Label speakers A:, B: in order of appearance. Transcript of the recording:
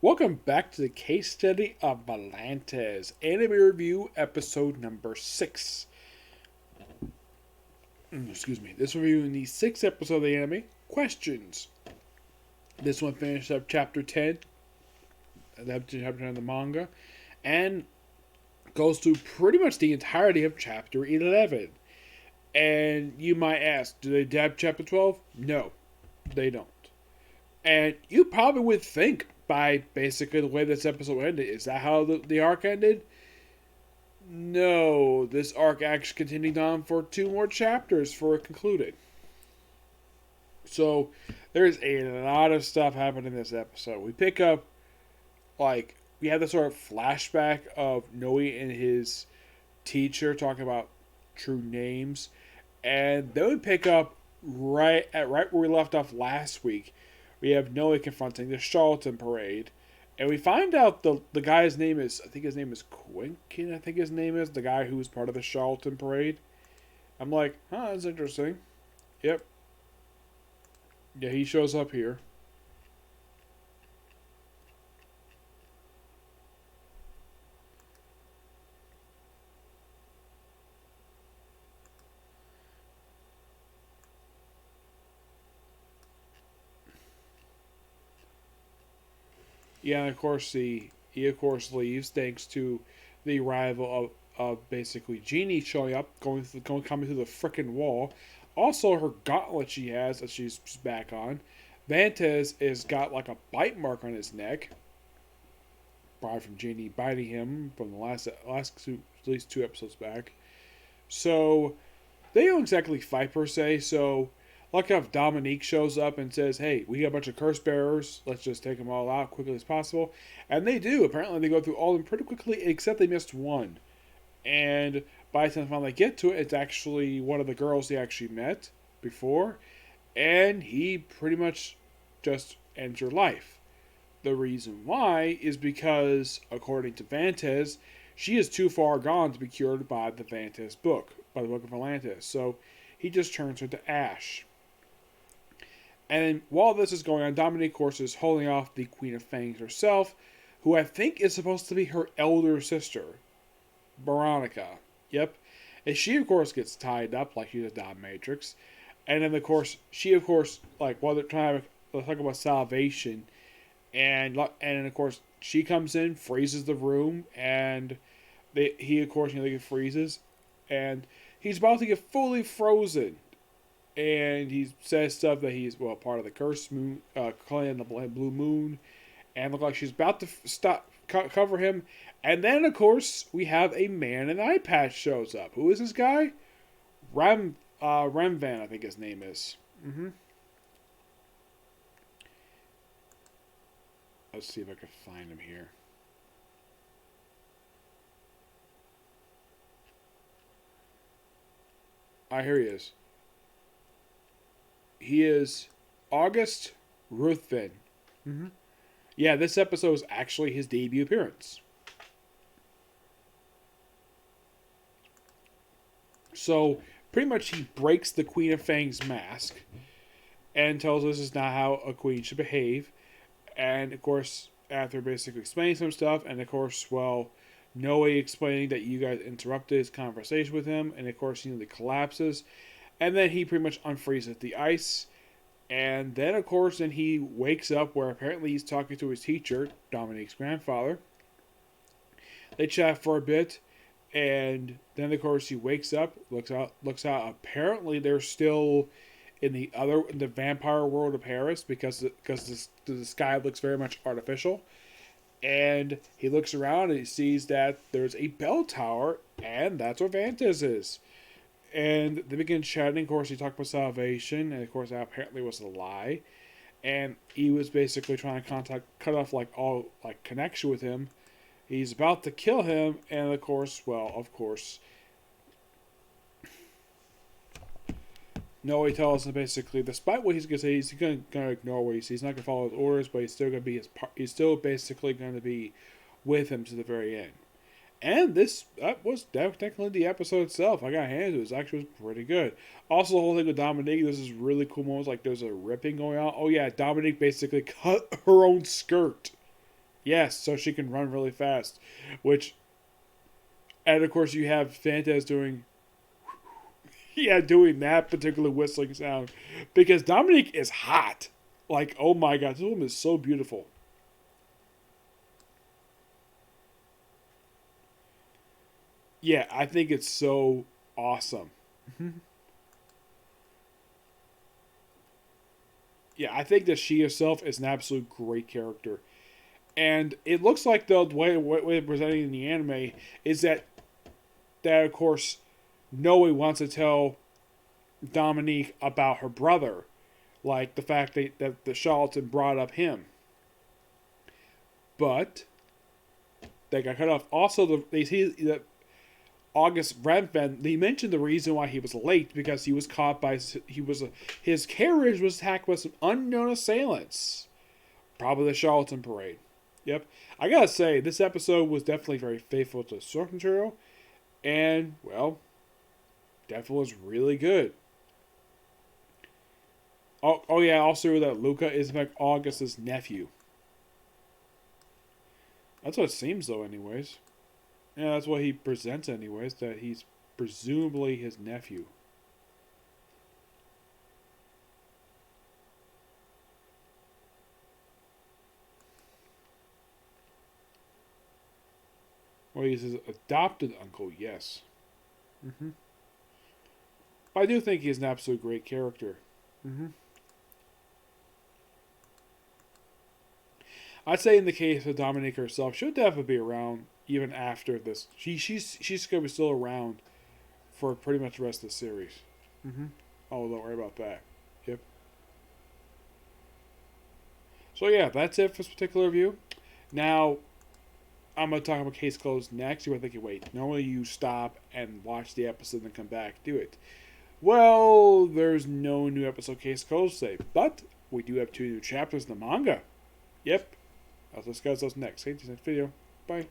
A: Welcome back to the case study of Vanitas, anime review episode number 6. Excuse me. This reviewing the 6th episode of the anime, Questions. This one finished up chapter 10, chapter 10 of the manga, and goes through pretty much the entirety of chapter 11. And you might ask, do they dab chapter 12? No, they don't. And you probably would think by basically the way this episode ended, is that how the arc ended? No, this arc actually continued on for 2 more chapters before it concluded. So there's a lot of stuff happening in this episode. We pick up, we have this sort of flashback of Noe and his teacher talking about true names. And then we pick up right where we left off last week. We have Noe confronting the Charlatan Parade. And we find out the guy's name is, I think his name is Quinkin, I think his name is, the guy who was part of the Charlatan Parade. I'm like, that's interesting. Yep. Yeah, he shows up here. Yeah, and of course he of course leaves thanks to the arrival of basically Genie showing up, coming through the frickin' wall. Also, her gauntlet she has that she's back on. Vanitas is got like a bite mark on his neck, probably from Genie biting him from the last two, at least 2 episodes back. So they don't exactly fight per se. So like if Dominique shows up and says, "Hey, we got a bunch of curse bearers. Let's just take them all out quickly as possible," and they do. Apparently, they go through all of them pretty quickly, except they missed one. And by the time they finally get to it, it's actually one of the girls he actually met before, and he pretty much just ends her life. The reason why is because, according to Vantes, she is too far gone to be cured by the Vantes book, by the Book of Atlantis. So he just turns her to ash. And while this is going on, Dominique, of course, is holding off the Queen of Fangs herself, who I think is supposed to be her elder sister, Veronica. Yep. And she, of course, gets tied up like she's a dominatrix. And then, of course, she, of course, while they're trying to talk about salvation, and of course, she comes in, freezes the room, and he, of course, freezes, and he's about to get fully frozen. And he says stuff that he's part of the cursed moon, clan, the blue moon, and look like she's about to cover him. And then, of course, we have a man in an eye patch shows up. Who is this guy? Remvan, I think his name is. Let's see if I can find him here. Here he is. He is August Ruthven. Yeah, this episode is actually his debut appearance. So, pretty much he breaks the Queen of Fang's mask and tells us this is not how a queen should behave. And, of course, after basically explaining some stuff, and, of course, Noe explaining that you guys interrupted his conversation with him, and, of course, he collapses. And then he pretty much unfreezes the ice. And then, of course, then he wakes up where apparently he's talking to his teacher, Dominique's grandfather. They chat for a bit. And then, of course, he wakes up, looks out. Apparently, they're still in the vampire world of Paris because the sky looks very much artificial. And he looks around and he sees that there's a bell tower, and that's where Vantas is. And they begin chatting. Of course, he talked about salvation, and of course, that apparently was a lie. And he was basically trying to cut off all connection with him. He's about to kill him, and of course, Noe tells him basically, despite what he's gonna say, he's gonna ignore what he sees. He's not gonna follow his orders, but he's still gonna be he's still basically gonna be with him to the very end. And that was technically the episode itself. I got hands. It was pretty good. Also, the whole thing with Dominique, this is really cool moments. There's a ripping going on. Oh yeah, Dominique basically cut her own skirt. Yes, so she can run really fast. Which, and of course, you have Vanitas doing, yeah, doing that particular whistling sound. Because Dominique is hot. Like, oh my god, this woman is so beautiful. Yeah, I think it's so awesome. Yeah, I think that she herself is an absolute great character. And it looks like the way they're presenting in the anime is that of course Noe wants to tell Dominique about her brother, like the fact that the charlatan brought up him, but they got cut off. Also, they see that August Redfern. They mentioned the reason why he was late because he was caught by his carriage was attacked by some unknown assailants, probably the charlatan parade. Yep, I gotta say this episode was definitely very faithful to the source material, and well, definitely was really good. Oh yeah, also that Luca is in fact August's nephew. That's what it seems though, anyways. Yeah, that's what he presents, anyways. That he's presumably his nephew. Well, he's his adopted uncle, yes. Mm-hmm. But I do think he's an absolute great character. Mm-hmm. I'd say in the case of Dominique herself, she'll definitely be around even after this. She's gonna be still around for pretty much the rest of the series. Mm-hmm. Oh, don't worry about that. Yep. So yeah, that's it for this particular review. Now I'm gonna talk about case closed next. You might think, wait, normally you stop and watch the episode and then come back, do it. Well, there's no new episode case closed today, but we do have 2 new chapters in the manga. Yep. I'll discuss those next. See you next video. Bye.